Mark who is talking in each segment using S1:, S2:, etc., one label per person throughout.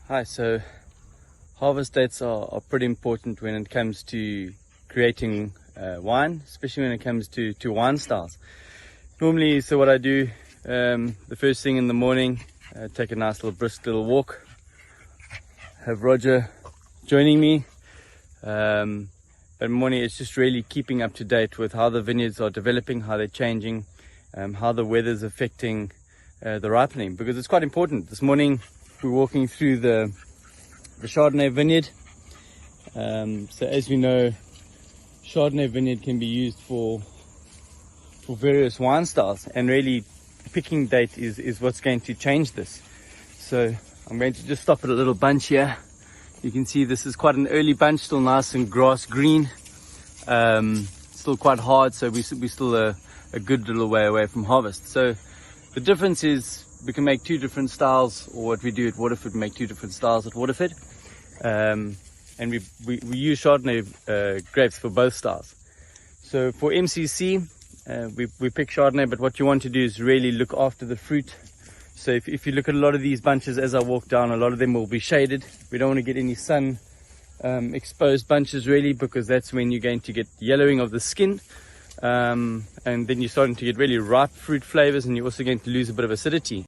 S1: Hi, so harvest dates are pretty important when it comes to creating wine, especially when it comes to wine styles. Normally, so what I do, the first thing in the morning, take a nice little brisk little walk, have Roger joining me. But in the morning it's just really keeping up to date with how the vineyards are developing, how they're changing, how the weather's affecting the ripening, because it's quite important. This morning we're walking through the Chardonnay vineyard. So as we know, Chardonnay vineyard can be used for various wine styles, and really picking date is what's going to change this. So I'm going to just stop at a little bunch here. You can see this is quite an early bunch, still nice and grass green, still quite hard, so we're still a good little way away from harvest. So the difference is we can make two different styles, or what we do at Waterford, we make two different styles at Waterford. And we use Chardonnay grapes for both styles. So for MCC, we pick Chardonnay, but what you want to do is really look after the fruit. So if you look at a lot of these bunches as I walk down, a lot of them will be shaded. We don't want to get any sun exposed bunches really, because that's when you're going to get yellowing of the skin. And then you're starting to get really ripe fruit flavors, and you're also going to lose a bit of acidity.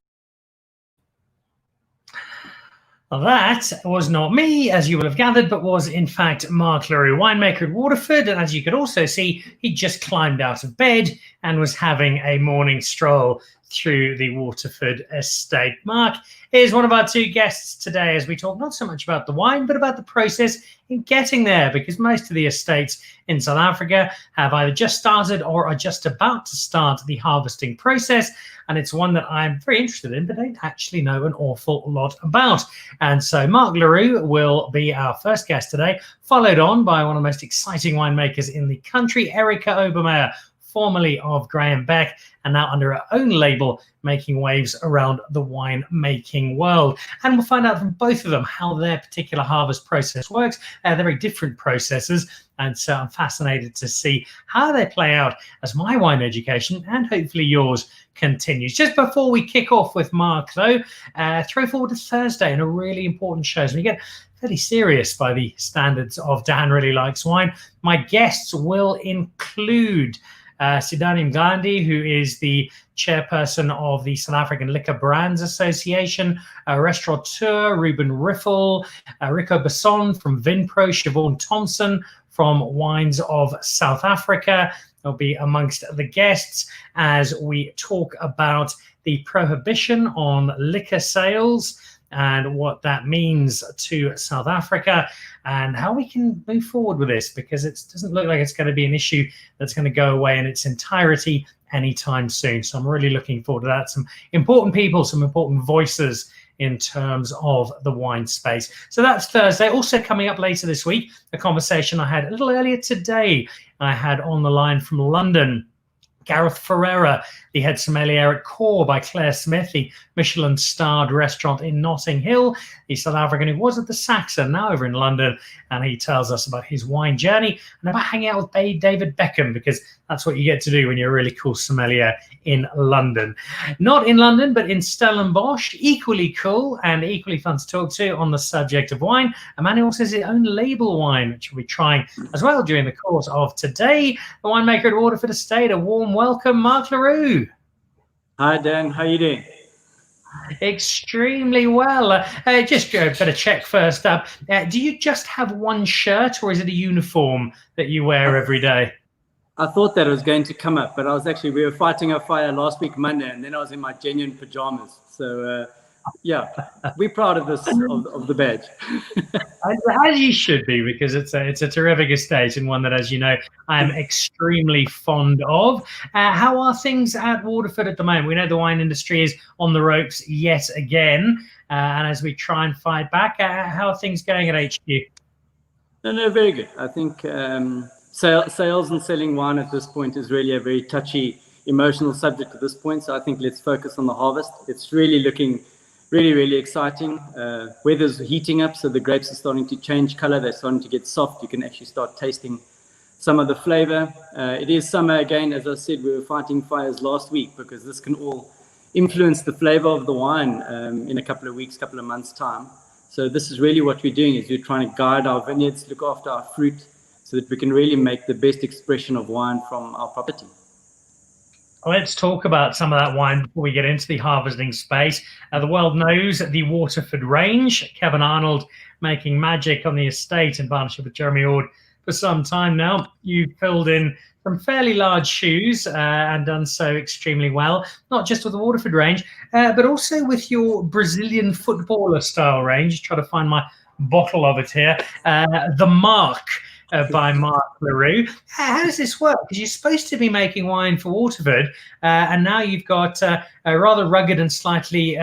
S2: Well, that was not me, as you will have gathered, but was in fact Mark le Roux, winemaker at Waterford. And as you could also see, he just climbed out of bed and was having a morning stroll through the Waterford estate. Mark is one of our two guests today as we talk not so much about the wine, but about the process in getting there, because most of the estates in South Africa have either just started or are just about to start the harvesting process. And it's one that I'm very interested in, but don't actually know an awful lot about. And so Mark le Roux will be our first guest today, followed on by one of the most exciting winemakers in the country, Erika Obermeyer, formerly of Graham Beck, and now under her own label, making waves around the wine-making world. And we'll find out from both of them how their particular harvest process works. They're very different processes, and so I'm fascinated to see how they play out as my wine education, and hopefully yours, continues. Just before we kick off with Mark, though, throw forward to Thursday and a really important show. So we get fairly serious by the standards of Dan Really Likes Wine. My guests will include Sidani Mgandi, who is the chairperson of the South African Liquor Brands Association, restaurateur Ruben Riffel, Rico Besson from Vinpro, Siobhan Thompson from Wines of South Africa. They'll be amongst the guests as we talk about the prohibition on liquor sales and what that means to South Africa, and how we can move forward with this, because it doesn't look like it's going to be an issue that's going to go away in its entirety anytime soon. So I'm really looking forward to that. Some important people, some important voices in terms of the wine space. So that's Thursday. Also coming up later this week, a conversation I had a little earlier today. I had on the line from London Gareth Ferreira, the head sommelier at Core by Claire Smith, the Michelin-starred restaurant in Notting Hill, the South African who was at the Saxon, now over in London, and he tells us about his wine journey and about hanging out with David Beckham, because that's what you get to do when you're a really cool sommelier in London. Not in London, but in Stellenbosch, equally cool and equally fun to talk to on the subject of wine. A man who also has his own label wine, which we'll be trying as well during the course of today. The winemaker at Waterford Estate, a warm welcome, Mark le Roux.
S3: Hi, Dan. How you doing?
S2: Extremely well. Just better check first up. Do you just have one shirt, or is it a uniform that you wear every day?
S3: I thought that was going to come up, but we were fighting a fire last week, Monday, and then I was in my genuine pajamas. So, yeah, we're proud of this, of the badge.
S2: As you should be, because it's a terrific estate, and one that, as you know, I am extremely fond of. How are things at Waterford at the moment? We know the wine industry is on the ropes yet again, and as we try and fight back, how are things going at HQ?
S3: No, very good. I think sales and selling wine at this point is really a very touchy, emotional subject at this point. So I think let's focus on the harvest. It's really looking really, really exciting. Weather's heating up, so the grapes are starting to change color. They're starting to get soft. You can actually start tasting some of the flavor. It is summer again. As I said, we were fighting fires last week, because this can all influence the flavor of the wine in a couple of weeks, couple of months' time. So this is really what we're doing, is we're trying to guide our vineyards, look after our fruit, so that we can really make the best expression of wine from our property.
S2: Let's talk about some of that wine before we get into the harvesting space. The world knows the Waterford range. Kevin Arnold making magic on the estate in partnership with Jeremy Ord for some time now. You've filled in some fairly large shoes and done so extremely well, not just with the Waterford range, but also with your Brazilian footballer style range. Try to find my bottle of it here. The Mark by Mark le Roux. How does this work? Because you're supposed to be making wine for Waterford, and now you've got a rather rugged and slightly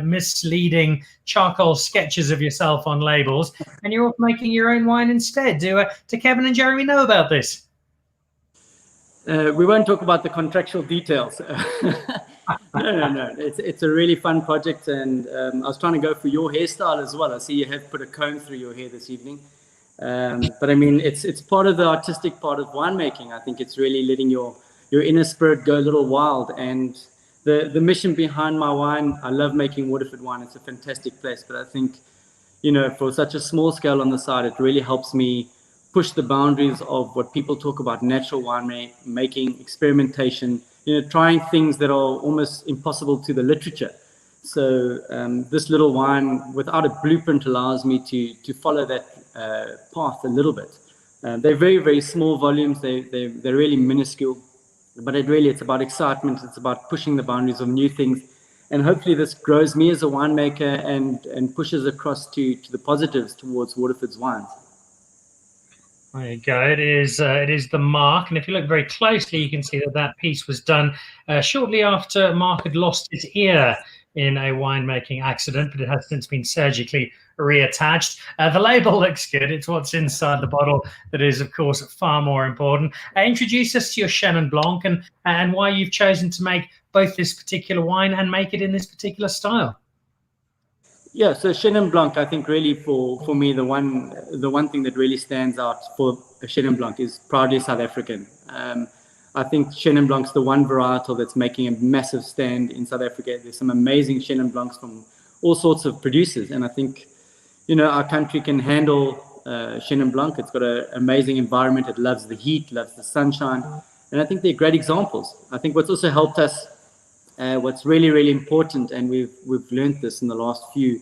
S2: misleading charcoal sketches of yourself on labels, and you're off making your own wine instead. Do Kevin and Jeremy know about this?
S3: We won't talk about the contractual details. No. It's a really fun project, and I was trying to go for your hairstyle as well. I see you have put a comb through your hair this evening. But I mean, it's part of the artistic part of winemaking. I think it's really letting your inner spirit go a little wild. And the mission behind my wine, I love making Waterford wine. It's a fantastic place. But I think, for such a small scale on the side, it really helps me push the boundaries of what people talk about, natural wine making, experimentation, trying things that are almost impossible to the literature. So this little wine, without a blueprint, allows me to follow that path a little bit. They're very, very small volumes. They're really minuscule, but it's about excitement. It's about pushing the boundaries of new things, and hopefully this grows me as a winemaker and pushes across to the positives towards Waterford's wines.
S2: There you go. It is the Mark, and if you look very closely, you can see that piece was done shortly after Mark had lost his ear in a winemaking accident, but it has since been surgically reattached. The label looks good. It's what's inside the bottle that is, of course, far more important. Introduce us to your Chenin Blanc and why you've chosen to make both this particular wine and make it in this particular style.
S3: Yeah, so Chenin Blanc, I think really for me, the one thing that really stands out for a Chenin Blanc is proudly South African. I think Chenin Blanc's the one varietal that's making a massive stand in South Africa. There's some amazing Chenin Blancs from all sorts of producers, and I think our country can handle Chenin Blanc. It's got an amazing environment. It loves the heat, loves the sunshine, and I think they're great examples. I think what's also helped us, what's really, really important, and we've learned this in the last few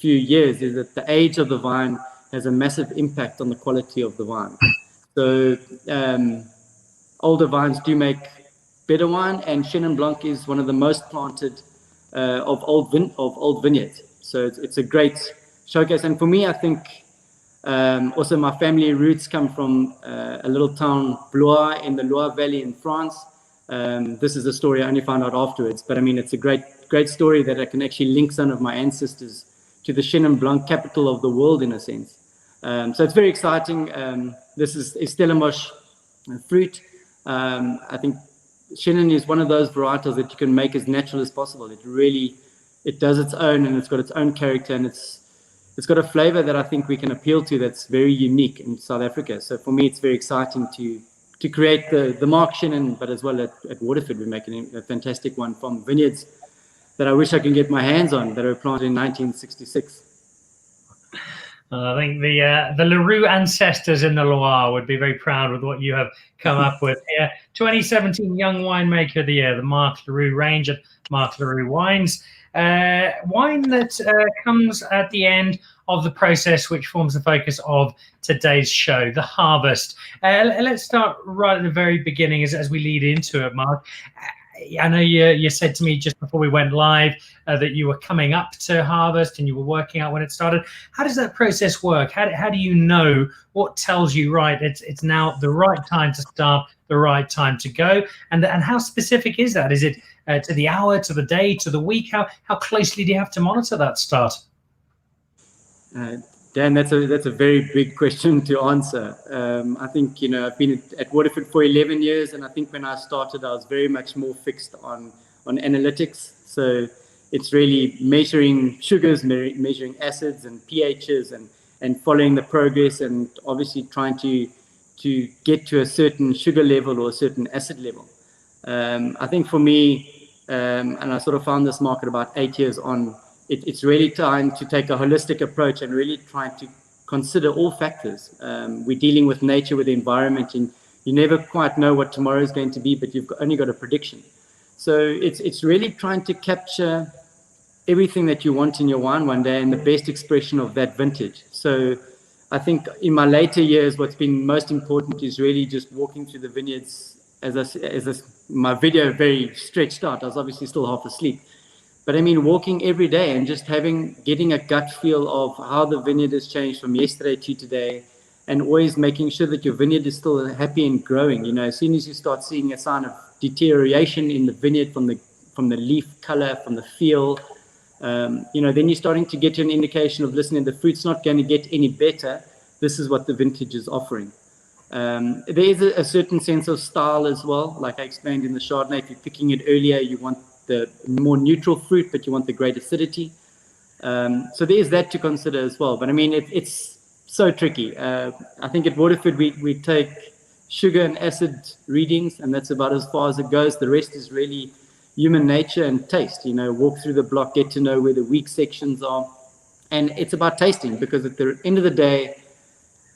S3: years, is that the age of the vine has a massive impact on the quality of the wine. So older vines do make better wine, and Chenin Blanc is one of the most planted of old vineyards. So it's a great showcase. And for me, I think also my family roots come from a little town, Blois, in the Loire Valley in France. This is a story I only found out afterwards, but I mean, it's a great story that I can actually link some of my ancestors to the Chenin Blanc capital of the world, in a sense. So it's very exciting. This is Stellenbosch fruit. I think Chenin is one of those varietals that you can make as natural as possible. It does its own, and it's got its own character, and it's got a flavor that I think we can appeal to that's very unique in South Africa. So for me, it's very exciting to create the Mark Chenin, but as well at Waterford, we're making a fantastic one from vineyards that I wish I can get my hands on, that were planted in 1966.
S2: I think the Le Roux ancestors in the Loire would be very proud with what you have come up with here. 2017 Young Winemaker of the Year, the Mark le Roux range at Mark le Roux Wines. Wine that comes at the end of the process, which forms the focus of today's show, the harvest. Let's start right at the very beginning as we lead into it, Mark. I know you said to me just before we went live that you were coming up to harvest and you were working out when it started. How does that process work? How do you know what tells you, right, it's now the right time to start, the right time to go? And how specific is that? Is it to the hour, to the day, to the week? How closely do you have to monitor that start?
S3: Dan, that's a very big question to answer. I think, I've been at Waterford for 11 years, and I think when I started, I was very much more fixed on analytics. So it's really measuring sugars, measuring acids and pHs, and following the progress, and obviously trying to get to a certain sugar level or a certain acid level. I think for me, and I sort of found this market about 8 years on, it's really trying to take a holistic approach and really trying to consider all factors. We're dealing with nature, with the environment, and you never quite know what tomorrow is going to be, but you've only got a prediction. So it's really trying to capture everything that you want in your wine one day and the best expression of that vintage. So I think in my later years, what's been most important is really just walking through the vineyards. My video very stretched out. I was obviously still half asleep. But I mean, walking every day and just getting a gut feel of how the vineyard has changed from yesterday to today, and always making sure that your vineyard is still happy and growing. You know, as soon as you start seeing a sign of deterioration in the vineyard from the leaf color, from the feel, you know, then you're starting to get an indication of, listening, the fruit's not going to get any better. This is what the vintage is offering. There is a certain sense of style as well. Like I explained in the Chardonnay, if you're picking it earlier, you want the more neutral fruit, but you want the great acidity. So there's that to consider as well. But I mean, it's so tricky. I think at Waterford, we take sugar and acid readings, and that's about as far as it goes. The rest is really human nature and taste. You know, walk through the block, get to know where the weak sections are. And it's about tasting, because at the end of the day,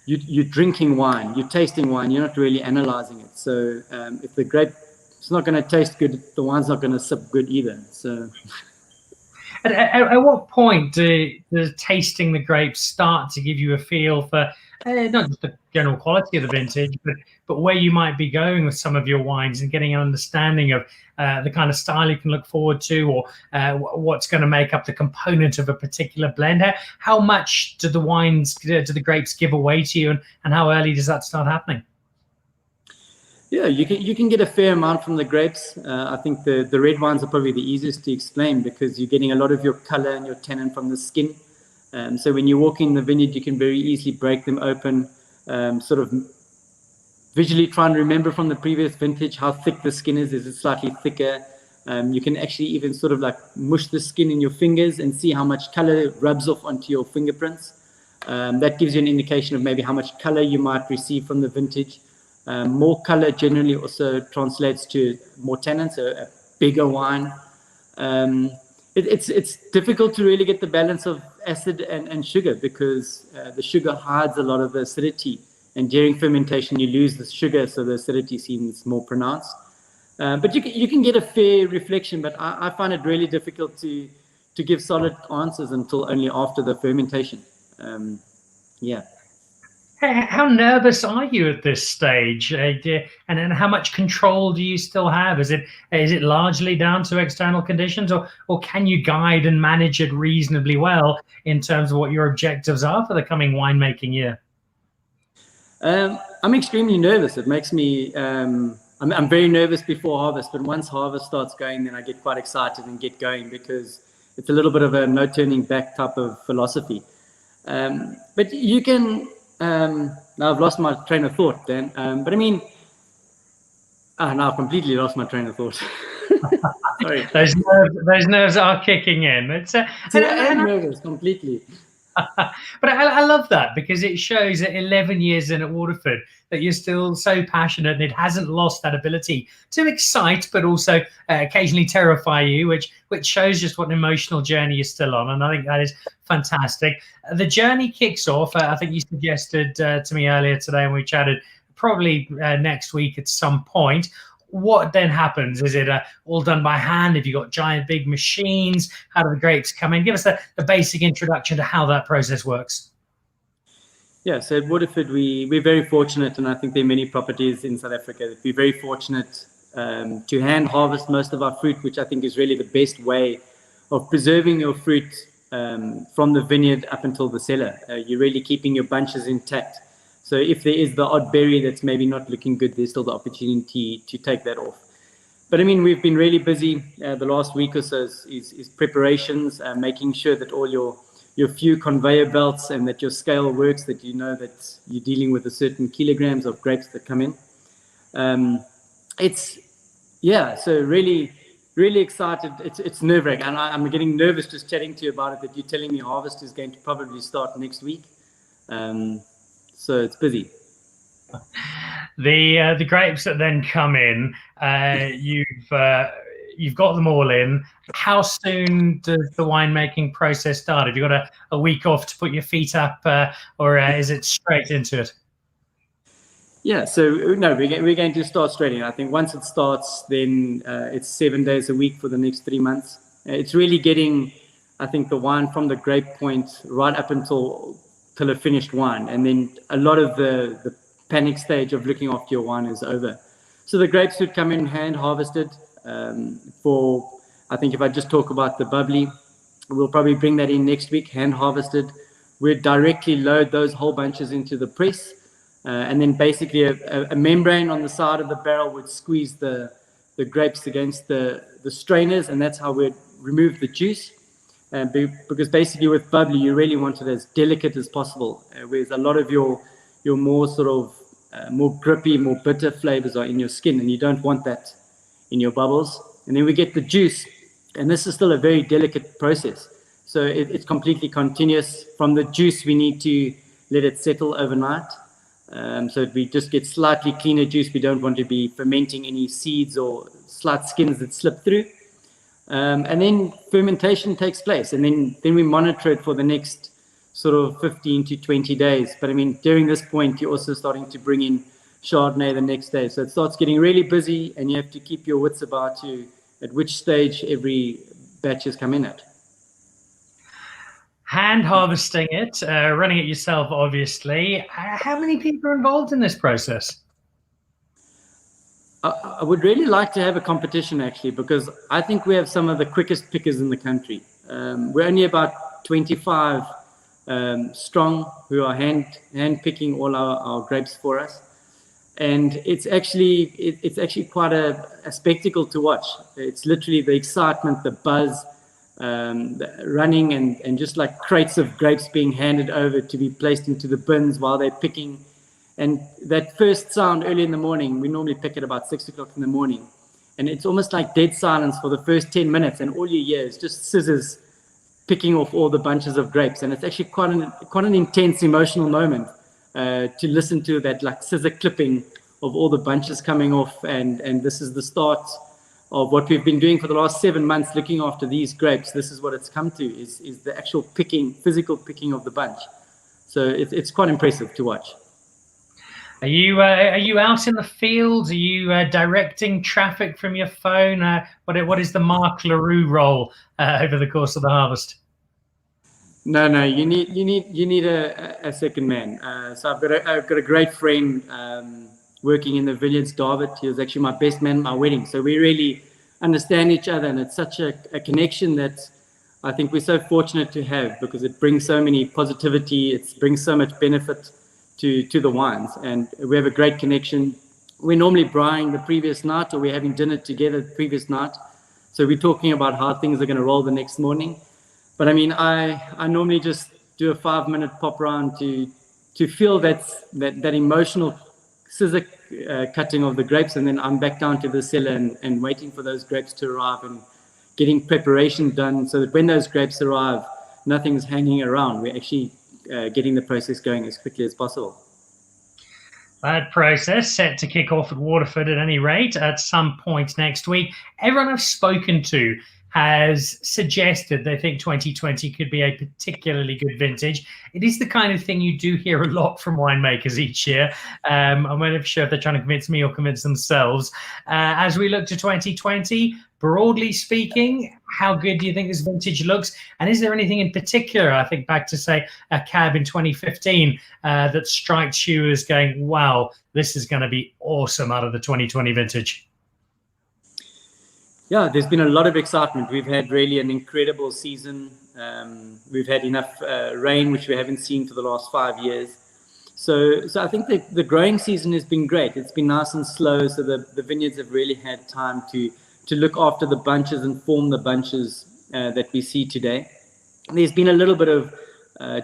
S3: you're drinking wine, you're tasting wine, you're not really analyzing it. So if the grape is not going to taste good, the wine's not going to sip good either. So
S2: at what point does tasting the grapes start to give you a feel for not just the general quality of the vintage, but where you might be going with some of your wines, and getting an understanding of the kind of style you can look forward to, or what's going to make up the component of a particular blend? How much do the grapes give away to you, and how early does that start happening?
S3: Yeah, you can get a fair amount from the grapes. I think the red wines are probably the easiest to explain, because you're getting a lot of your color and your tannin from the skin. So when you walk in the vineyard, you can very easily break them open, sort of visually try and remember from the previous vintage how thick the skin is. Is it slightly thicker? You can actually even sort of like mush the skin in your fingers and see how much color rubs off onto your fingerprints. That gives you an indication of maybe how much color you might receive from the vintage. More color generally also translates to more tannin, so a bigger wine. It's difficult to really get the balance of acid and sugar, because the sugar hides a lot of the acidity, and during fermentation you lose the sugar, so the acidity seems more pronounced. But you can get a fair reflection, but I find it really difficult to give solid answers until only after the fermentation. Yeah.
S2: How nervous are you at this stage, and how much control do you still have? Is it largely down to external conditions, or can you guide and manage it reasonably well in terms of what your objectives are for the coming winemaking year?
S3: I'm extremely nervous. It makes me I'm very nervous before harvest, but once harvest starts going, then I get quite excited and get going, because it's a little bit of a no turning back type of philosophy. But you can. Now I've lost my train of thought, Dan. But I mean, now I've completely lost my train of thought. Sorry.
S2: Those nerves are kicking in.
S3: I'm nervous completely.
S2: But I love that, because it shows that 11 years in at Waterford that you're still so passionate, and it hasn't lost that ability to excite, but also occasionally terrify you, which shows just what an emotional journey you're still on. And I think that is fantastic. The journey kicks off, I think you suggested to me earlier today when we chatted, probably next week at some point. What then happens? Is it all done by hand? Have you got giant big machines? How do the grapes come in? Give us the basic introduction to how that process works.
S3: Yeah, so at Waterford, we're very fortunate, and I think there are many properties in South Africa that we're very fortunate to hand harvest most of our fruit, which I think is really the best way of preserving your fruit from the vineyard up until the cellar. You're really keeping your bunches intact. So if there is the odd berry that's maybe not looking good, there's still the opportunity to take that off. But I mean, we've been really busy the last week or so is preparations, making sure that all your few conveyor belts and that your scale works, that you know that you're dealing with a certain kilograms of grapes that come in. So really, really excited. It's nerve-wracking, and I'm getting nervous just chatting to you about it, that you're telling me harvest is going to probably start next week. So it's busy.
S2: The grapes that then come in, you've got them all in. How soon does the winemaking process start? Have you got a week off to put your feet up, or is it straight into it?
S3: Yeah, so no, we're going to start straight in. I think once it starts, then it's 7 days a week for the next 3 months. It's really getting, I think, the wine from the grape point right up until a finished wine. And then a lot of the panic stage of looking after your wine is over. So the grapes would come in hand harvested for, I think if I just talk about the bubbly, we'll probably bring that in next week, hand harvested. We'd directly load those whole bunches into the press. And then basically a membrane on the side of the barrel would squeeze the grapes against the strainers, and that's how we'd remove the juice. Because basically with bubbly, you really want it as delicate as possible, whereas a lot of your more sort of more grippy, more bitter flavors are in your skin, and you don't want that in your bubbles. And then we get the juice, and this is still a very delicate process. So it's completely continuous. From the juice, we need to let it settle overnight. So we just get slightly cleaner juice. We don't want to be fermenting any seeds or slight skins that slip through. And then fermentation takes place. And then we monitor it for the next sort of 15 to 20 days. But I mean, during this point, you're also starting to bring in Chardonnay the next day. So it starts getting really busy, and you have to keep your wits about you at which stage every batch has come in at.
S2: Hand harvesting it, running it yourself, obviously. How many people are involved in this process?
S3: I would really like to have a competition, actually, because I think we have some of the quickest pickers in the country. We're only about 25 strong who are hand picking all our grapes for us. And it's actually quite a spectacle to watch. It's literally the excitement, the buzz, running and just like crates of grapes being handed over to be placed into the bins while they're picking. And that first sound early in the morning, we normally pick at about 6 o'clock in the morning, and it's almost like dead silence for the first 10 minutes, and all you hear is just scissors picking off all the bunches of grapes. And it's actually quite an intense emotional moment to listen to that, like scissor clipping of all the bunches coming off. And this is the start of what we've been doing for the last 7 months, looking after these grapes. This is what it's come to, is the actual physical picking of the bunch. So it's quite impressive to watch.
S2: Are you out in the fields? Are you directing traffic from your phone? What is the Mark le Roux role over the course of the harvest?
S3: No, you need a second man. So I've got a great friend working in the vineyards, David. He was actually my best man at my wedding. So we really understand each other, and it's such a connection that I think we're so fortunate to have, because it brings so many positivity. It brings so much benefit to the wines, and we have a great connection. We're normally brewing the previous night, or we're having dinner together the previous night. So we're talking about how things are going to roll the next morning. But I mean, I normally just do a 5-minute pop round to feel that emotional scissor cutting of the grapes, and then I'm back down to the cellar and waiting for those grapes to arrive and getting preparation done so that when those grapes arrive, nothing's hanging around. We're actually getting the process going as quickly as possible.
S2: That process set to kick off at Waterford at any rate at some point next week. Everyone I've spoken to has suggested they think 2020 could be a particularly good vintage. It is the kind of thing you do hear a lot from winemakers each year. I'm not sure if they're trying to convince me or convince themselves. As we look to 2020, broadly speaking, how good do you think this vintage looks? And is there anything in particular, I think back to, say, a cab in 2015, that strikes you as going, wow, this is going to be awesome out of the 2020 vintage?
S3: Yeah, there's been a lot of excitement. We've had really an incredible season. We've had enough rain, which we haven't seen for the last 5 years. So I think the growing season has been great. It's been nice and slow, so the vineyards have really had time to look after the bunches and form the bunches that we see today. There's been a little bit of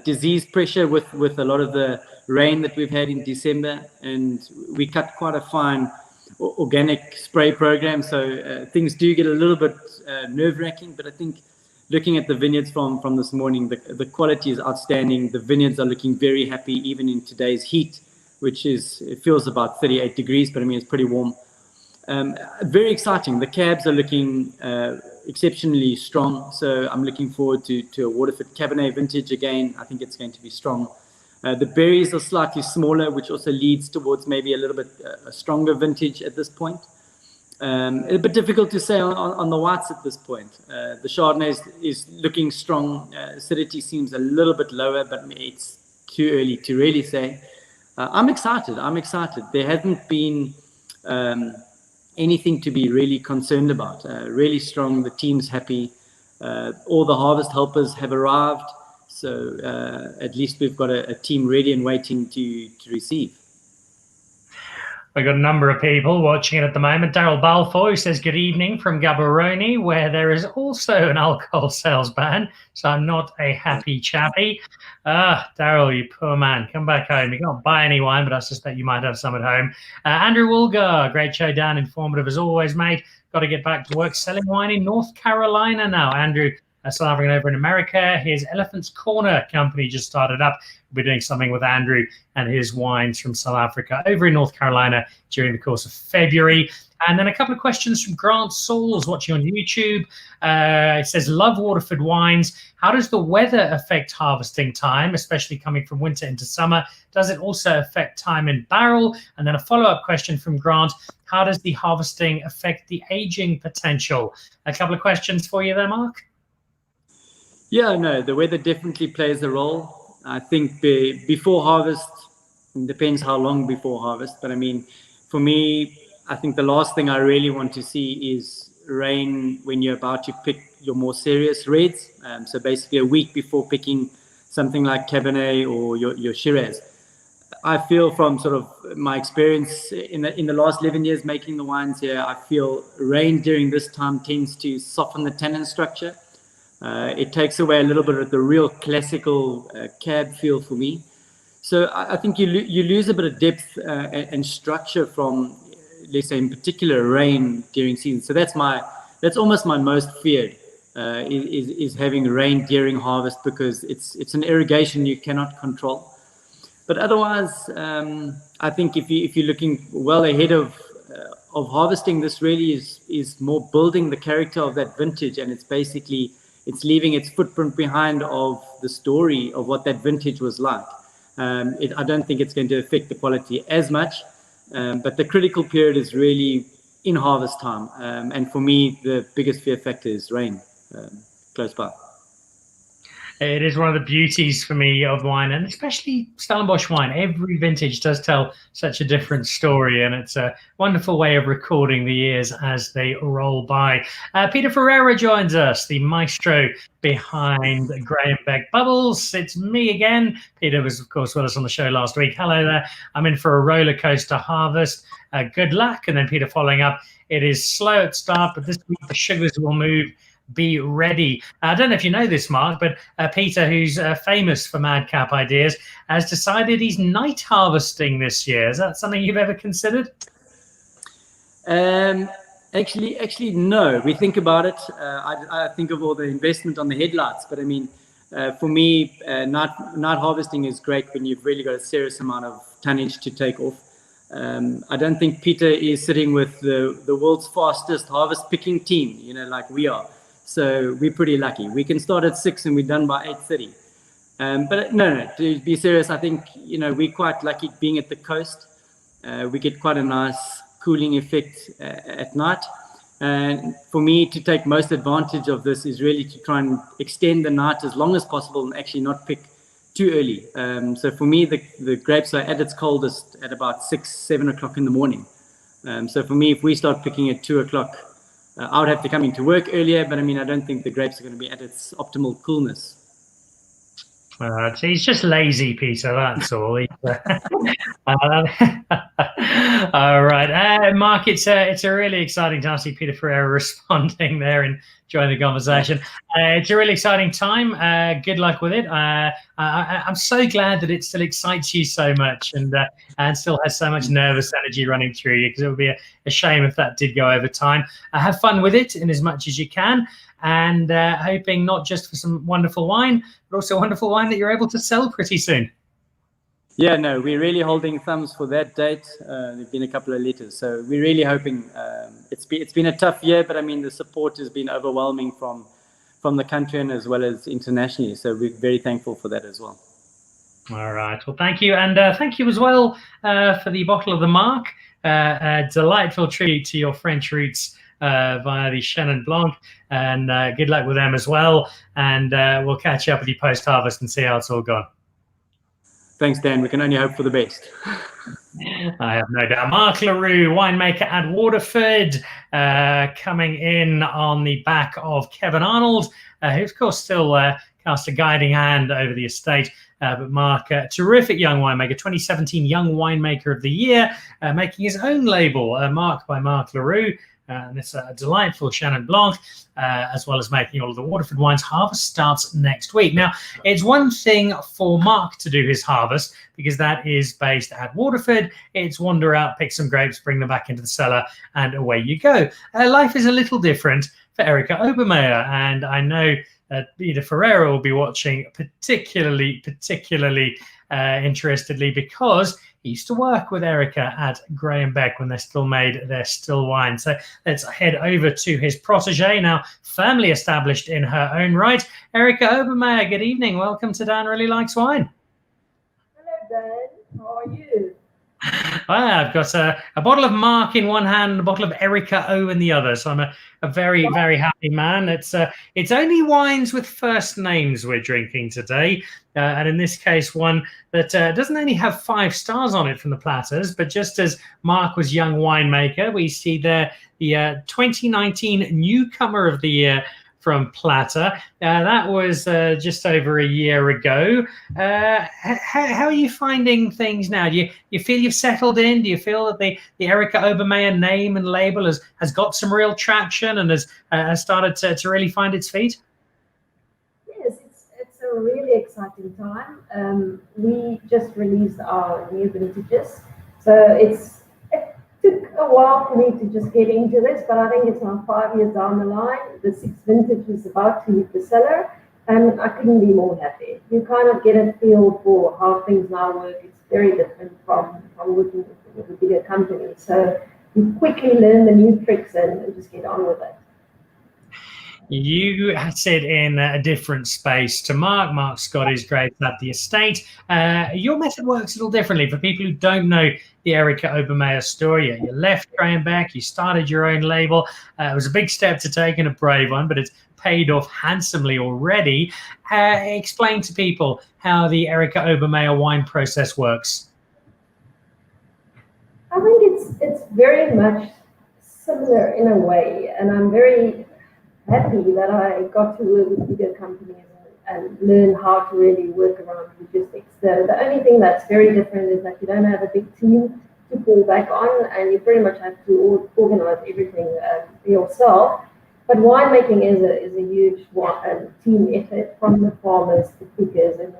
S3: disease pressure with a lot of the rain that we've had in December, and we cut quite a fine organic spray program, so things do get a little bit nerve-wracking. But I think looking at the vineyards from this morning, the quality is outstanding. The vineyards are looking very happy, even in today's heat, which it feels about 38 degrees, but I mean, it's pretty warm. Very exciting. The cabs are looking exceptionally strong. So I'm looking forward to a Waterford Cabernet vintage again. I think it's going to be strong. The berries are slightly smaller, which also leads towards maybe a little bit a stronger vintage at this point. A bit difficult to say on the whites at this point. The Chardonnay is looking strong. Acidity seems a little bit lower, but it's too early to really say. I'm excited. There hasn't been anything to be really concerned about. Really strong. The team's happy. All the harvest helpers have arrived. So at least we've got a team ready and waiting to receive.
S2: We've got a number of people watching it at the moment. Daryl Balfour, who says good evening from Gaborone, where there is also an alcohol sales ban. So I'm not a happy chappy. Daryl, you poor man. Come back home. You can't buy any wine, but I suspect you might have some at home. Andrew Woolgar, great show, Dan. Informative as always, mate. Got to get back to work selling wine in North Carolina now. Andrew, South African over in America. His Elephant's Corner company just started up. We'll be doing something with Andrew and his wines from South Africa over in North Carolina during the course of February. And then a couple of questions from Grant Sauls watching on YouTube. It says, love Waterford wines. How does the weather affect harvesting time, especially coming from winter into summer? Does it also affect time in barrel? And then a follow-up question from Grant. How does the harvesting affect the aging potential? A couple of questions for you there, Mark.
S3: Yeah, no, the weather definitely plays a role. I think before harvest, it depends how long before harvest, but I mean, for me, I think the last thing I really want to see is rain when you're about to pick your more serious reds. So basically a week before picking something like Cabernet or your Shiraz. I feel from sort of my experience in the last 11 years making the wines here, I feel rain during this time tends to soften the tannin structure. It takes away a little bit of the real classical cab feel for me. So I think you lose a bit of depth and structure from, let's say, in particular, rain during season. So that's almost my most feared is having rain during harvest, because it's an irrigation you cannot control. But otherwise, I think if you're looking well ahead of harvesting, this really is more building the character of that vintage, and it's leaving its footprint behind of the story of what that vintage was like. I don't think it's going to affect the quality as much, but the critical period is really in harvest time. And for me, the biggest fear factor is rain close by.
S2: It is one of the beauties for me of wine, and especially Stellenbosch wine. Every vintage does tell such a different story, and it's a wonderful way of recording the years as they roll by. Peter Ferreira joins us, the maestro behind Graham Beck Bubbles. It's me again. Peter was, of course, with us on the show last week. Hello there. I'm in for a roller coaster harvest. Good luck. And then Peter following up, it is slow at start, but this week the sugars will move. Be ready. I don't know if you know this, Mark, but Peter, who's famous for madcap ideas, has decided he's night harvesting this year. Is that something you've ever considered?
S3: Actually, no. We think about it. I think of all the investment on the headlights, but I mean, for me, night harvesting is great when you've really got a serious amount of tonnage to take off. I don't think Peter is sitting with the world's fastest harvest picking team, like we are. So we're pretty lucky. We can start at 6 and we're done by 8:30. But no, to be serious, I think, we're quite lucky being at the coast. We get quite a nice cooling effect at night. And for me to take most advantage of this is really to try and extend the night as long as possible and actually not pick too early. So for me, the grapes are at its coldest at about 6, 7 o'clock in the morning. So for me, if we start picking at 2 o'clock, I would have to come into work earlier, but I mean, I don't think the grapes are going to be at its optimal coolness.
S2: He's just lazy, Peter, that's all. All right. Mark, it's a really exciting time to see Peter Ferreira responding there and joining the conversation. It's a really exciting time. Good luck with it. I'm so glad that it still excites you so much and still has so much nervous energy running through you, because it would be a shame if that did go over time. Have fun with it in as much as you can, and hoping not just for some wonderful wine, but also wonderful wine that you're able to sell pretty soon.
S3: Yeah, no, we're really holding thumbs for that date. There've been a couple of letters, so we're really hoping. It's been a tough year, but I mean the support has been overwhelming from the country and as well as internationally. So we're very thankful for that as well.
S2: All right. Well, thank you, and thank you as well for the bottle of the Mark. A delightful tribute to your French roots via the Chenin Blanc, and good luck with them as well. And we'll catch up with you post harvest and see how it's all gone.
S3: Thanks, Dan. We can only hope for the best.
S2: I have no doubt. Mark le Roux, winemaker at Waterford, coming in on the back of Kevin Arnold, who of course still cast a guiding hand over the estate. But Mark, terrific young winemaker, 2017 Young Winemaker of the Year, making his own label, Mark by Mark le Roux. And it's a delightful Chenin Blanc, as well as making all of the Waterford wines. Harvest starts next week. Now, it's one thing for Mark to do his harvest, because that is based at Waterford. It's wander out, pick some grapes, bring them back into the cellar, and away you go. Life is a little different for Erika Obermeyer, and I know that Peter Ferreira will be watching particularly interestedly, because he used to work with Erika at Graham Beck when they still made their still wine. So let's head over to his protege, now firmly established in her own right. Erika Obermeyer, good evening. Welcome to Dan Really Likes Wine.
S4: Hello, Dan. How are you?
S2: Well, I've got a bottle of Mark in one hand and a bottle of Erika O in the other. So I'm a very, very happy man. It's only wines with first names we're drinking today. And in this case, one that doesn't only have 5 stars on it from the platters, but just as Mark was Young Winemaker, we see there the 2019 Newcomer of the Year from Platter. That was just over a year ago. How are you finding things now? Do you feel you've settled in? Do you feel that the Erika Obermeyer name and label has got some real traction and has started to really find its feet?
S4: Yes, it's a really exciting time. We just released our new vintages, so it took a while for me to just get into this, but I think it's now 5 years down the line. The 6th vintage is about to hit the cellar, and I couldn't be more happy. You kind of get a feel for how things now work. It's very different from working with a bigger company. So you quickly learn the new tricks and just get on with it.
S2: You sit in a different space to Mark. Mark's got his grapes at the estate. Your method works a little differently. For people who don't know the Erika Obermeyer story, you left Graham Beck, you started your own label. It was a big step to take and a brave one, but it's paid off handsomely already. Explain to people how the Erika Obermeyer wine process works.
S4: I think it's very much similar in a way, and I'm very happy that I got to work with bigger companies and learn how to really work around logistics. The only thing that's very different is that you don't have a big team to fall back on, and you pretty much have to organize everything yourself. But winemaking is a huge team effort, from the farmers to pickers, and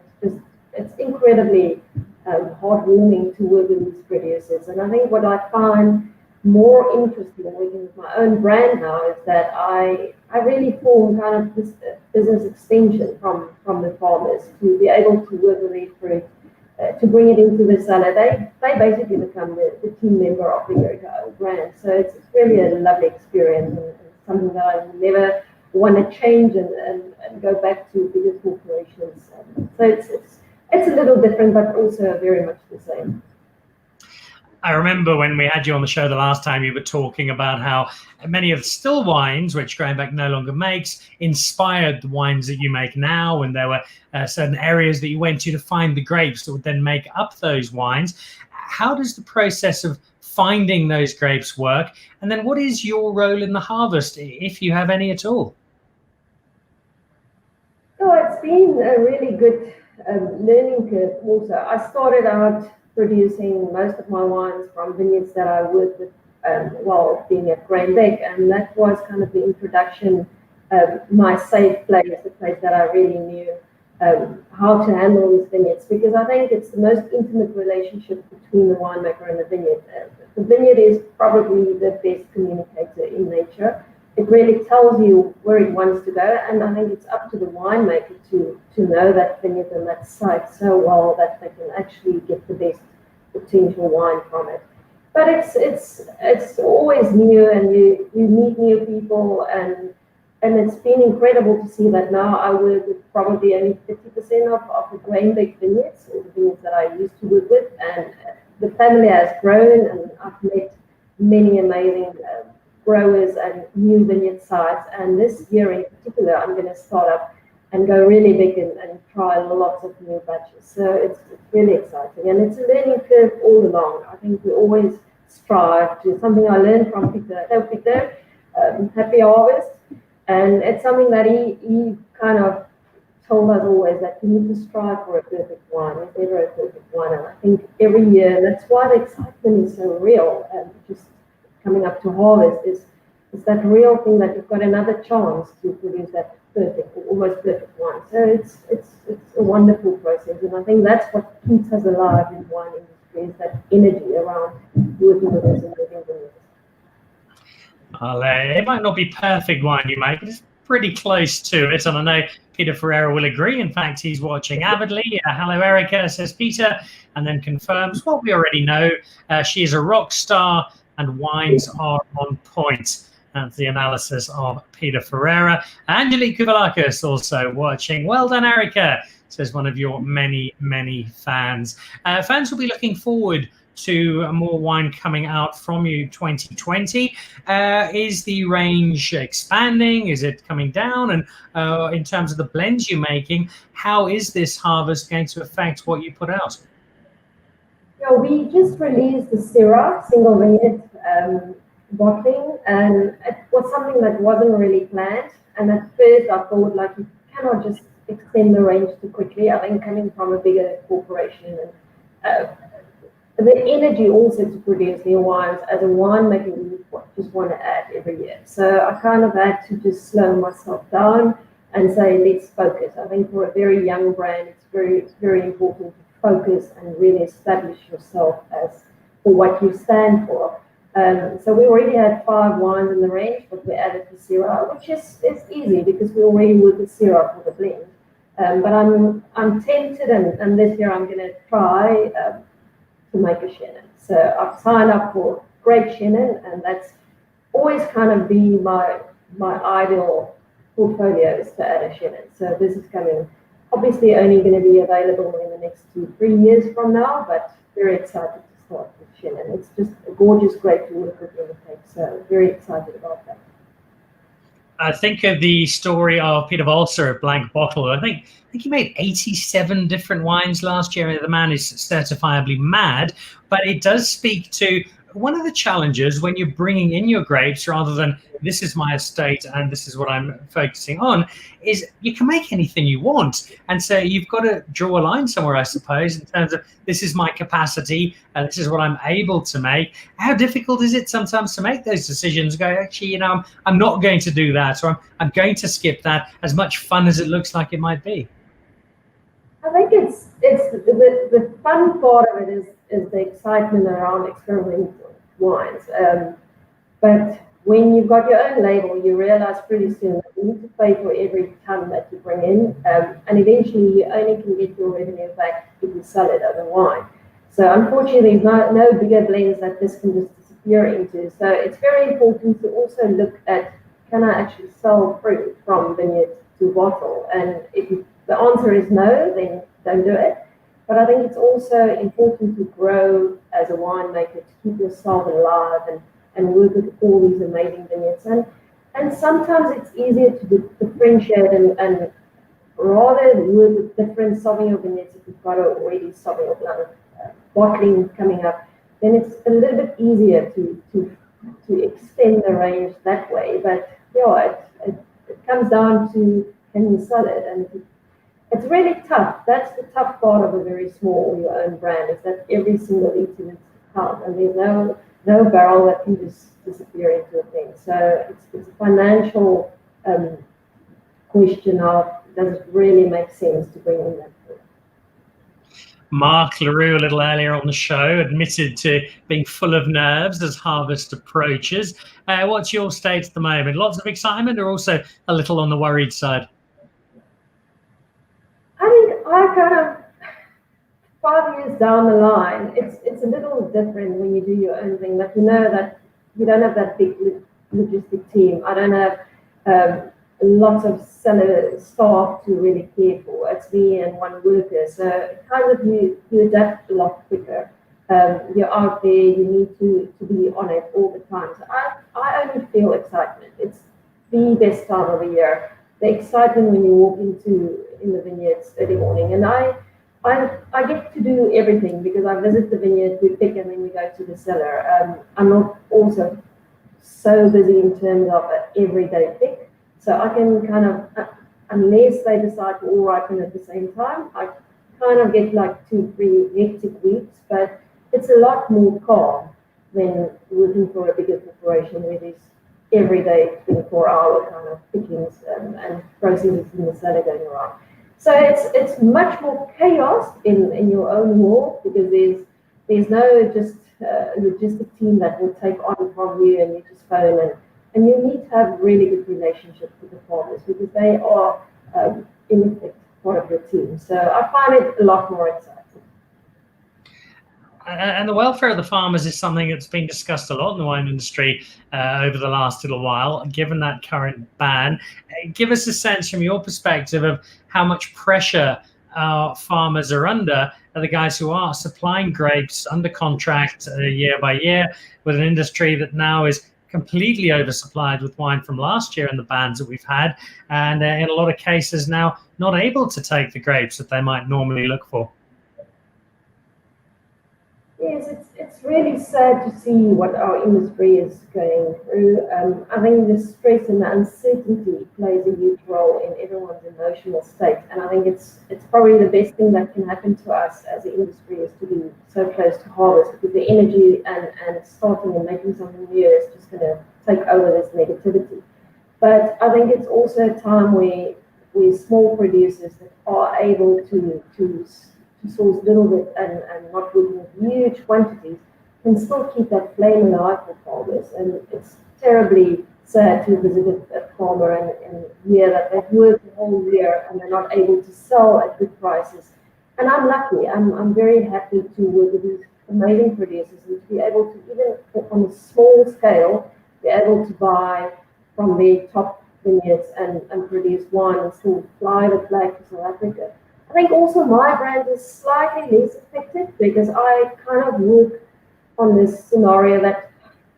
S4: it's incredibly heartwarming to work with these producers. And I think what I find more interesting in working with my own brand now is that I really form kind of this business extension from the farmers to be able to work with their fruit, to bring it into the cellar. They basically become the team member of the Erika brand. So it's really a lovely experience, and something that I never want to change and go back to bigger corporations. So it's a little different, but also very much the same.
S2: I remember when we had you on the show the last time, you were talking about how many of the still wines, which Graham Beck no longer makes, inspired the wines that you make now. And there were certain areas that you went to find the grapes that would then make up those wines. How does the process of finding those grapes work? And then what is your role in the harvest, if you have any at all?
S4: So it's been a really good learning curve also. I started out producing most of my wines from vineyards that I worked with while being at Graham Beck, and that was kind of the introduction, my safe place, the place that I really knew how to handle these vineyards, because I think it's the most intimate relationship between the winemaker and the vineyard. The vineyard is probably the best communicator in nature. it really tells you where it wants to go, and I think it's up to the winemaker to know that vineyard and that site so well that they can actually get the best potential wine from it. But it's always new, and you meet new people, and it's been incredible to see that now I work with probably only 50% of the Grainbeck vineyards, or the vineyards that I used to work with, and the family has grown, and I've met many amazing growers and new vineyard sites. And this year in particular, I'm going to start up and go really big and try lots of new batches. So it's really exciting, and it's a learning curve all along. I think we always strive to, something I learned from Peter, Happy Harvest, and it's something that he kind of told us always, that you need to strive for a perfect wine. There's never a perfect wine, and I think every year, that's why the excitement is so real, and just coming up to harvest is that real thing that you've got another chance to produce that perfect, or almost perfect wine. So it's a wonderful process, and I think that's what keeps us alive in the wine industry, is that energy around working with us and living with us.
S2: It might not be perfect wine you make, but it's pretty close to it. And I know Peter Ferreira will agree. In fact, he's watching avidly. Hello, Erika, says Peter, and then confirms what we already know. She is a rock star and wines are on point. That's the analysis of Peter Ferreira. Angelique Kouvalakis also watching. Well done, Erika, says one of your many, many fans. Fans will be looking forward to more wine coming out from you 2020. Is the range expanding? Is it coming down? And in terms of the blends you're making, how is this harvest going to affect what you put out?
S4: Yeah, we just released the Syrah single vineyard bottling, and it was something that wasn't really planned. And at first I thought, like, you cannot just extend the range too quickly. I think coming from a bigger corporation, and the energy also to produce new wines as a winemaker, we just want to add every year. So I kind of had to just slow myself down and say, let's focus. I think for a very young brand, it's very important to focus and really establish yourself as for what you stand for. So we already had 5 wines in the range, but we added the Syrah, which is easy because we already work with Syrah for the blend. But I'm tempted, and this year I'm going to try to make a Chenin. So I've signed up for great Chenin, and that's always kind of been my ideal portfolio, is to add a Chenin. So this is coming, obviously only going to be available in the next 2-3 years from now, but very excited to start with Chenin. It's just a gorgeous grape to work with in the cake, so very excited about that.
S2: I think of the story of Peter Walser at Blank Bottle. I think he made 87 different wines last year. The man is certifiably mad, but it does speak to one of the challenges when you're bringing in your grapes, rather than this is my estate and this is what I'm focusing on, is you can make anything you want. And so you've got to draw a line somewhere, I suppose, in terms of this is my capacity and this is what I'm able to make. How difficult is it sometimes to make those decisions? Go, actually, you know, I'm not going to do that, or I'm going to skip that, as much fun as it looks like it might be.
S4: I think it's the fun part of it is the excitement around experimental wines. But when you've got your own label, you realize pretty soon that you need to pay for every ton that you bring in, and eventually you only can get your revenue back if you sell it as a wine. So unfortunately, there's no bigger blends that this can just disappear into. So it's very important to also look at, can I actually sell fruit from vineyard to bottle? And if the answer is no, then don't do it. But I think it's also important to grow as a winemaker, to keep yourself alive and work with all these amazing vineyards. And sometimes it's easier to differentiate and rather work with different Sauvignon vineyards if you've got already Sauvignon Blanc bottling coming up. Then it's a little bit easier to extend the range that way. But yeah, it comes down to, can you sell it? And it's really tough. That's the tough part of a very small, your own brand, is that every single liter needs to count, and there's no barrel that can just disappear into a thing. So it's a financial question of, does it really make sense to bring in that food?
S2: Mark le Roux a little earlier on the show admitted to being full of nerves as harvest approaches. What's your state at the moment? Lots of excitement, or also a little on the worried side?
S4: I think I kind of 5 years down the line, it's a little different when you do your own thing. Like, you know that you don't have that big logistic team. I don't have lots of seller staff to really care for. It's me and one worker. So kind of you adapt a lot quicker. You're out there, you need to be on it all the time. So I only feel excitement. It's the best time of the year. The excitement when you walk in the vineyards early morning. And I get to do everything because I visit the vineyard, we pick, and then we go to the cellar. I'm not also so busy in terms of an everyday pick. So I can kind of, unless they decide to all ripen at the same time, I kind of get like 2-3 hectic weeks, but it's a lot more calm than working for a bigger corporation where there's everyday 24-hour kind of pickings and processes in the cellar going around. So it's much more chaos in your own world because there's no just logistic team that will take on from you and you just phone and you need to have really good relationships with the farmers because they are in effect part of your team. So I find it a lot more exciting.
S2: And the welfare of the farmers is something that's been discussed a lot in the wine industry over the last little while, given that current ban. Give us a sense from your perspective of how much pressure our farmers are under, the guys who are supplying grapes under contract year by year with an industry that now is completely oversupplied with wine from last year and the bans that we've had, and in a lot of cases now not able to take the grapes that they might normally look for.
S4: Yes, it's really sad to see what our industry is going through. I think the stress and the uncertainty plays a huge role in everyone's emotional state, and I think it's probably the best thing that can happen to us as an industry is to be so close to harvest, because the energy and starting and making something new is just going to take over this negativity. But I think it's also a time where small producers that are able to source little bit and not working with huge quantities can still keep that flame alive for farmers. And it's terribly sad to visit a farmer and hear that they've worked the whole year and they're not able to sell at good prices. And I'm lucky. I'm very happy to work with these amazing producers and to be able to, even on a small scale, be able to buy from their top vineyards and produce wine and still fly the flag for South Africa. I think also my brand is slightly less affected because I kind of work on this scenario that,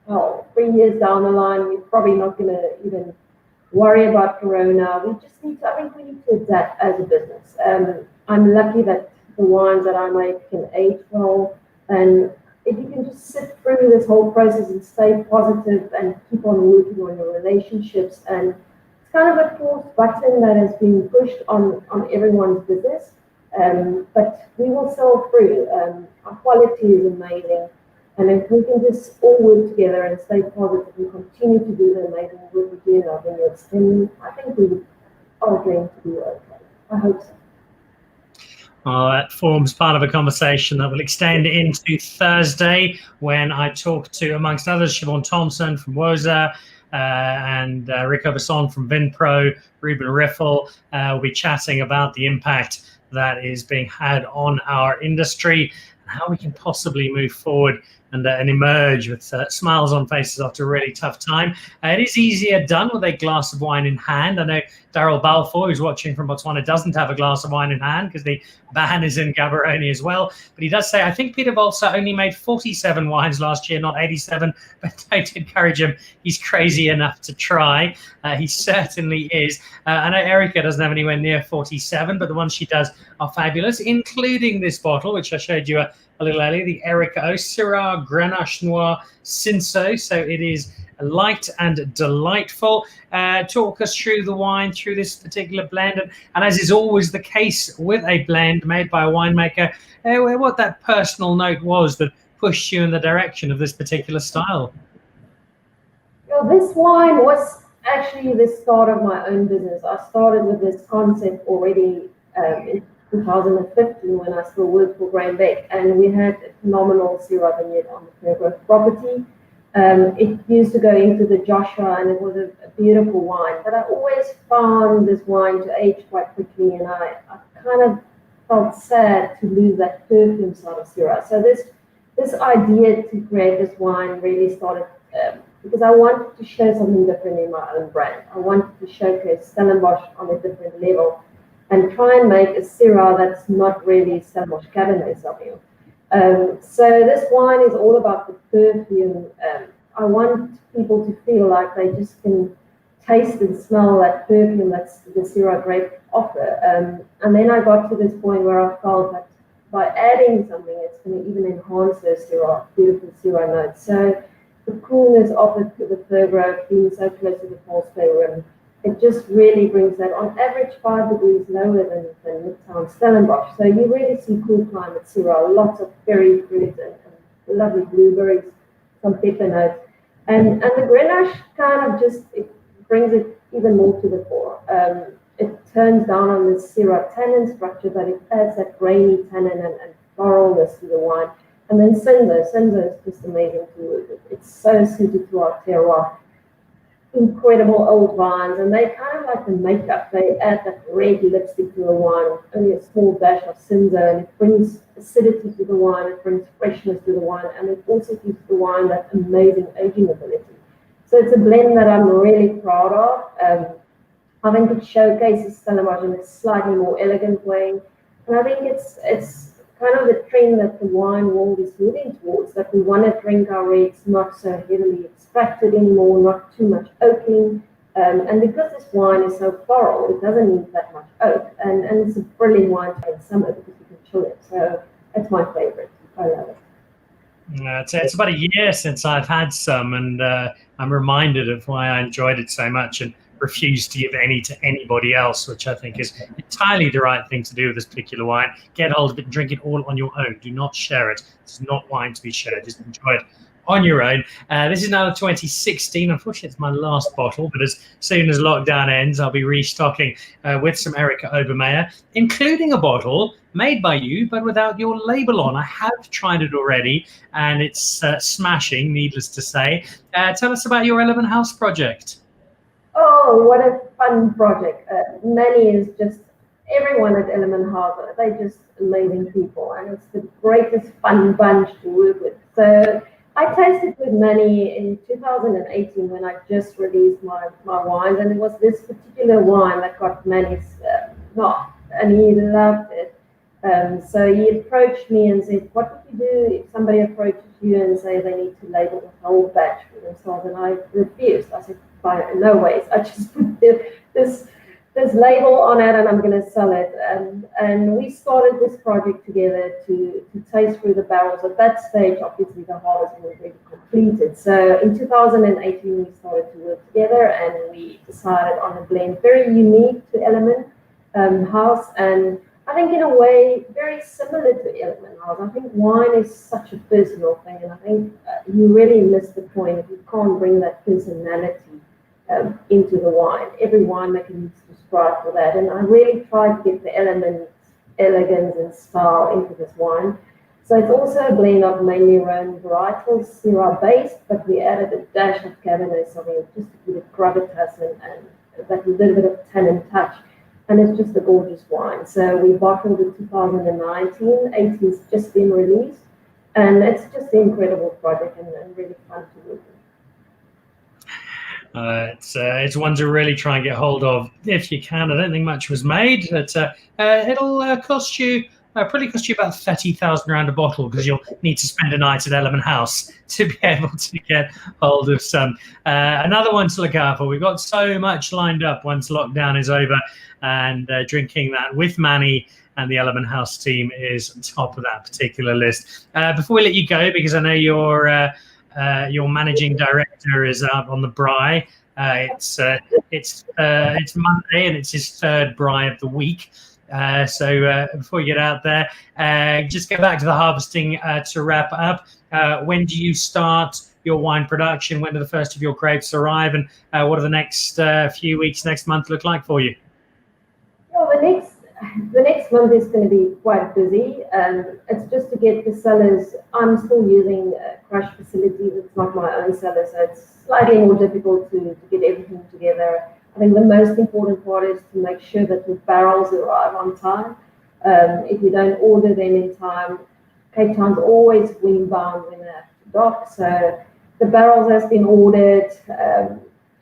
S4: well, 3 years down the line, we're probably not going to even worry about Corona. We just need to, I think we need to adapt as a business. I'm lucky that the wines that I make can age well, and if you can just sit through this whole process and stay positive and keep on working on your relationships, and kind of a forced button that has been pushed on everyone's business, but we will sell through. Our quality is amazing, and if we can just all work together and stay positive and continue to do the amazing work we do in our vineyards, then I think we are going to be okay. I hope so.
S2: Well, that forms part of a conversation that will extend into Thursday when I talk to, amongst others, Siobhan Thompson from Woza, and Rick Obermeyer from VinPro, Ruben Riffel. We'll be chatting about the impact that is being had on our industry and how we can possibly move forward and emerge with smiles on faces after a really tough time. It is easier done with a glass of wine in hand. I know Daryl Balfour, who's watching from Botswana, doesn't have a glass of wine in hand because the ban is in Gaborone as well. But he does say, I think Peter Volzer only made 47 wines last year, not 87. But don't encourage him. He's crazy enough to try. He certainly is. I know Erika doesn't have anywhere near 47, but the ones she does are fabulous, including this bottle, which I showed you a little earlier, the Erika Obermeyer Grenache Noir Cinsault. So it is light and delightful. Talk us through the wine, through this particular blend, and as is always the case with a blend made by a winemaker, what that personal note was that pushed you in the direction of this particular style.
S4: Well, this wine was actually the start of my own business. I started with this concept already 2015 when I still worked for Graham Beck, and we had a phenomenal Syrah vineyard on the Fairgrove property. It used to go into the Joshua, and it was a beautiful wine. But I always found this wine to age quite quickly, and I kind of felt sad to lose that perfume side of Syrah. So this idea to create this wine really started because I wanted to show something different in my own brand. I wanted to showcase Stellenbosch on a different level and try and make a Syrah that's not really Stellenbosch Cabernet Sauvignon. So this wine is all about the perfume. I want people to feel like they just can taste and smell that perfume that's the Syrah grape offer. And then I got to this point where I felt that by adding something, it's going to even enhance those Syrah, beautiful Syrah notes. So the coolness of the Fairgrove being so close to the false bay rim, it just really brings that on average 5 degrees lower than Midtown Stellenbosch. So you really see cool climate Syrah, lots of berry fruit and lovely blueberries, some pepper notes. And the Grenache kind of just, it brings it even more to the fore. It turns down on the Syrah tannin structure, but it adds that grainy tannin and floralness to the wine. And then Cinza is just amazing to work with. It's so suited to our terroir. Incredible old vines, and they kind of like the makeup. They add that red lipstick to the wine, only a small dash of Cinza, and it brings acidity to the wine, it brings freshness to the wine, and it also gives the wine that amazing aging ability. So it's a blend that I'm really proud of. I think it showcases Stellenbosch in a slightly more elegant way, and I think it's kind of the trend that the wine world is moving towards, that we want to drink our reds not so heavily extracted anymore, not too much oaking. And because this wine is so floral, it doesn't need that much oak. And it's a brilliant wine to in summer because you can chill it. So it's my favorite. I love it.
S2: It's about a year since I've had some, and I'm reminded of why I enjoyed it so much and refuse to give any to anybody else, which I think is entirely the right thing to do with this particular wine. Get hold of it and drink it all on your own. Do not share it. It's not wine to be shared. Just enjoy it on your own. This is now the 2016. Unfortunately, it's my last bottle, but as soon as lockdown ends, I'll be restocking with some Erika Obermeyer, including a bottle made by you, but without your label on. I have tried it already, and it's smashing, needless to say. Tell us about your Element House project.
S4: Oh, what a fun project. Manny is just, everyone at Element House, they're just amazing people, and it's the greatest fun bunch to work with. So I tasted with Manny in 2018 when I just released my wines, and it was this particular wine that got Manny's nod, and he loved it. So he approached me and said, what would you do if somebody approaches you and say they need to label the whole batch for themselves? And I refused. I said, by no ways. I just put this label on it and I'm going to sell it. And we started this project together to taste through the barrels. At that stage, obviously, the harvest was already completed. So in 2018, we started to work together and we decided on a blend very unique to Element House, and I think in a way very similar to Element House. I think wine is such a personal thing, and I think you really miss the point if you can't bring that personality into the wine. Every winemaker needs to strive for that, and I really tried to get the element, elegance and style into this wine. So it's also a blend of mainly Rhone varietals, Syrah based, but we added a dash of Cabernet Sauvignon just to give it gravitas and that little bit of tannin touch. And it's just a gorgeous wine. So we bottled it 2019, 18's just been released, and it's just an incredible project and really fun to work with.
S2: It's one to really try and get hold of if you can. I don't think much was made, but it'll cost you probably cost you about 30,000 rand a bottle, because you'll need to spend a night at Element House to be able to get hold of some. Another one to look out for. We've got so much lined up once lockdown is over, and drinking that with Manny and the Element House team is top of that particular list. Before we let you go, because I know your managing director is out on the braai. It's Monday and it's his third braai of the week. So before you get out there, just get back to the harvesting to wrap up. When do you start your wine production? When do the first of your grapes arrive? And what do the next few weeks, next month look like for you?
S4: Well, the next the next month is going to be quite busy. It's just to get the cellars. I'm still using crush facilities. It's not my own cellar, so it's slightly more difficult to get everything together. I think the most important part is to make sure that the barrels arrive on time. If you don't order them in time, Cape Town's always windbound when they have to dock. So the barrels has been ordered,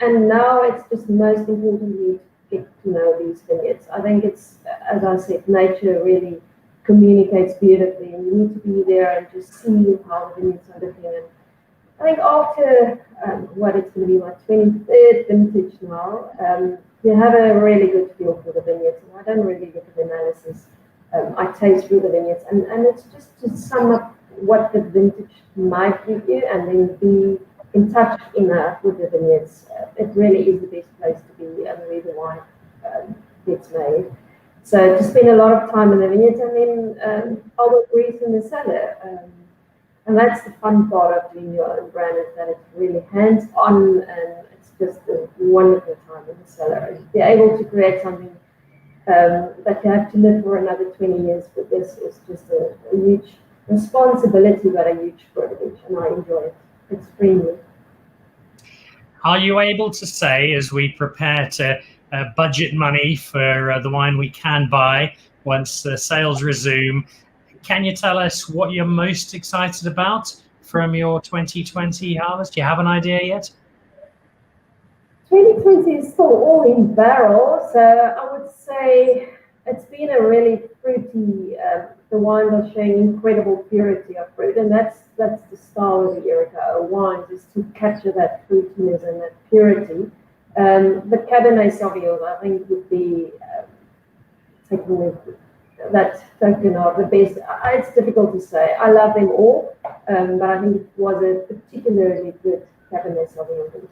S4: and now it's just most importantly to get to know these vineyards. I think it's, as I said, nature really communicates beautifully, and you need to be there and just see how the vineyards are looking. And I think after what it's going to be my 23rd vintage now, you have a really good feel for the vineyards. And I don't really look at the analysis. I taste through the vineyards, and it's just to sum up what the vintage might give you, and then be in touch enough with the vineyards. It really is the best place to be, and where the wine gets made. So to spend a lot of time in the vineyards, and then Albert Grease in the cellar. And that's the fun part of doing your own brand, is that it's really hands-on, and it's just a wonderful time in the cellar. To be able to create something that you have to live for another 20 years with this is just a huge responsibility, but a huge privilege, and I enjoy it extremely.
S2: Are you able to say, as we prepare to budget money for the wine we can buy once the sales resume, can you tell us what you're most excited about from your 2020 harvest? Do you have an idea yet?
S4: 2020 is still all in barrel, so I would say it's been a really fruity. The wines are showing incredible purity of fruit, and that's the style of the Erika wines, is to capture that fruitiness and that purity. The Cabernet Sauvignon, I think, would be taking that token of the best. It's difficult to say. I love them all, but I think it was a particularly good Cabernet Sauvignon vintage.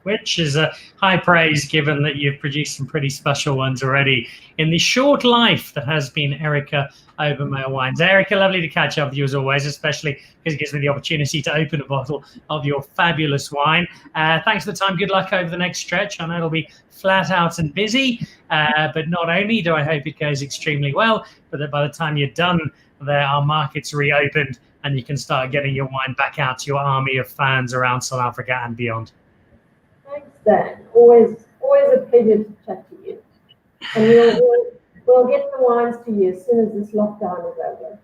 S2: Which is a high praise, given that you've produced some pretty special ones already in the short life that has been Erika Obermeyer Wines. Erika, lovely to catch up with you as always, especially because it gives me the opportunity to open a bottle of your fabulous wine. Thanks for the time. Good luck over the next stretch. I know it'll be flat out and busy, but not only do I hope it goes extremely well, but that by the time you're done, there are markets reopened and you can start getting your wine back out to your army of fans around South Africa and beyond.
S4: Thanks, Dan. Always a pleasure to chat to you. And we'll get the wines to you as soon as this lockdown is over.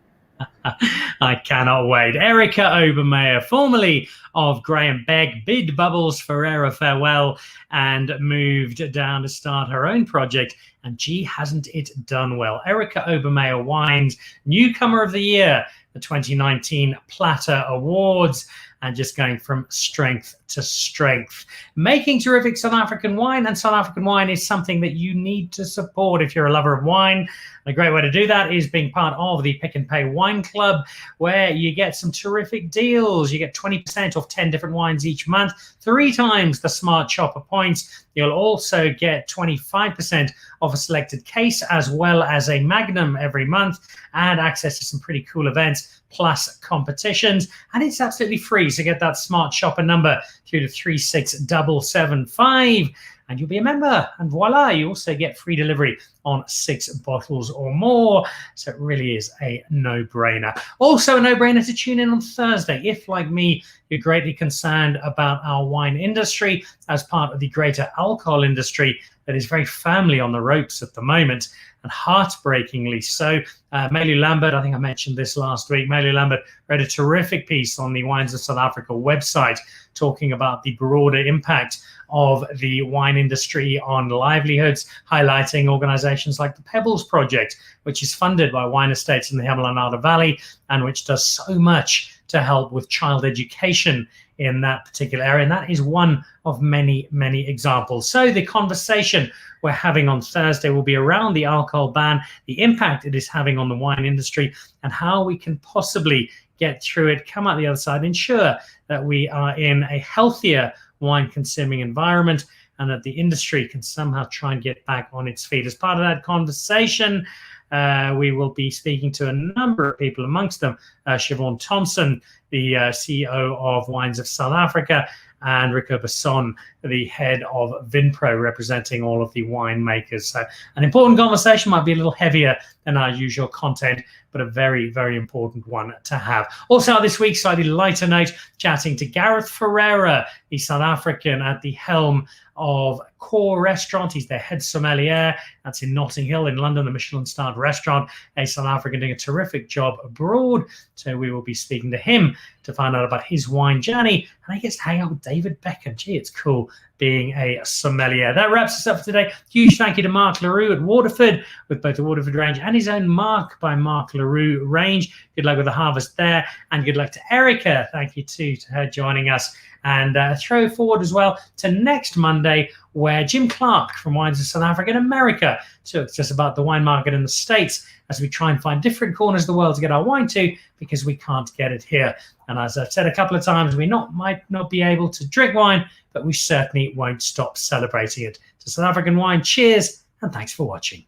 S2: I cannot wait. Erika Obermeyer, formerly of Graham Begg, bid Bubbles Ferreira farewell and moved down to start her own project. And gee, hasn't it done well? Erika Obermeyer Wines, Newcomer of the Year, the 2019 Platter Awards, and just going from strength to strength. Making terrific South African wine, and South African wine is something that you need to support if you're a lover of wine. A great way to do that is being part of the Pick and Pay Wine Club, where you get some terrific deals. You get 20% off 10 different wines each month, 3 times the Smart Shopper points. You'll also get 25% off a selected case, as well as a Magnum every month, and access to some pretty cool events, plus competitions. And it's absolutely free, so get that Smart Shopper number through to 36775. And you'll be a member, and voila, you also get free delivery on 6 bottles or more. So it really is a no-brainer. Also a no-brainer to tune in on Thursday if, like me, you're greatly concerned about our wine industry as part of the greater alcohol industry that is very firmly on the ropes at the moment, and heartbreakingly so. Melu Lambert, I think I mentioned this last week, Melu Lambert wrote a terrific piece on the Wines of South Africa website talking about the broader impact of the wine industry on livelihoods, highlighting organizations like the Pebbles Project, which is funded by wine estates in the Hamlanada Valley and which does so much to help with child education in that particular area. And that is one of many, many examples. So the conversation we're having on Thursday will be around the alcohol ban, the impact it is having on the wine industry, and how we can possibly get through it, come out the other side, ensure that we are in a healthier wine consuming environment, and that the industry can somehow try and get back on its feet. As part of that conversation, we will be speaking to a number of people, amongst them Siobhan Thompson, the CEO of Wines of South Africa, and Rico Besson, the head of Vinpro, representing all of the winemakers. So an important conversation, might be a little heavier than our usual content, but a very, very important one to have. Also this week, slightly lighter note, chatting to Gareth Ferreira, the South African at the helm of Core Restaurant. He's their head sommelier. That's in Notting Hill in London, the Michelin-starred restaurant. A South African doing a terrific job abroad. So we will be speaking to him to find out about his wine journey. And he gets to hang out with David Beckham. Gee, it's cool being a sommelier. That wraps us up for today. Huge thank you to Mark le Roux at Waterford, with both the Waterford range and his own Mark by Mark le Roux range. Good luck with the harvest there, and good luck to Erika. Thank you too to her joining us. And throw forward as well to next Monday, where Jim Clark from Wines of South Africa and America talks to us about the wine market in the States, as we try and find different corners of the world to get our wine to, because we can't get it here. And as I've said a couple of times, we might not be able to drink wine, but we certainly won't stop celebrating it. So South African wine, cheers, and thanks for watching.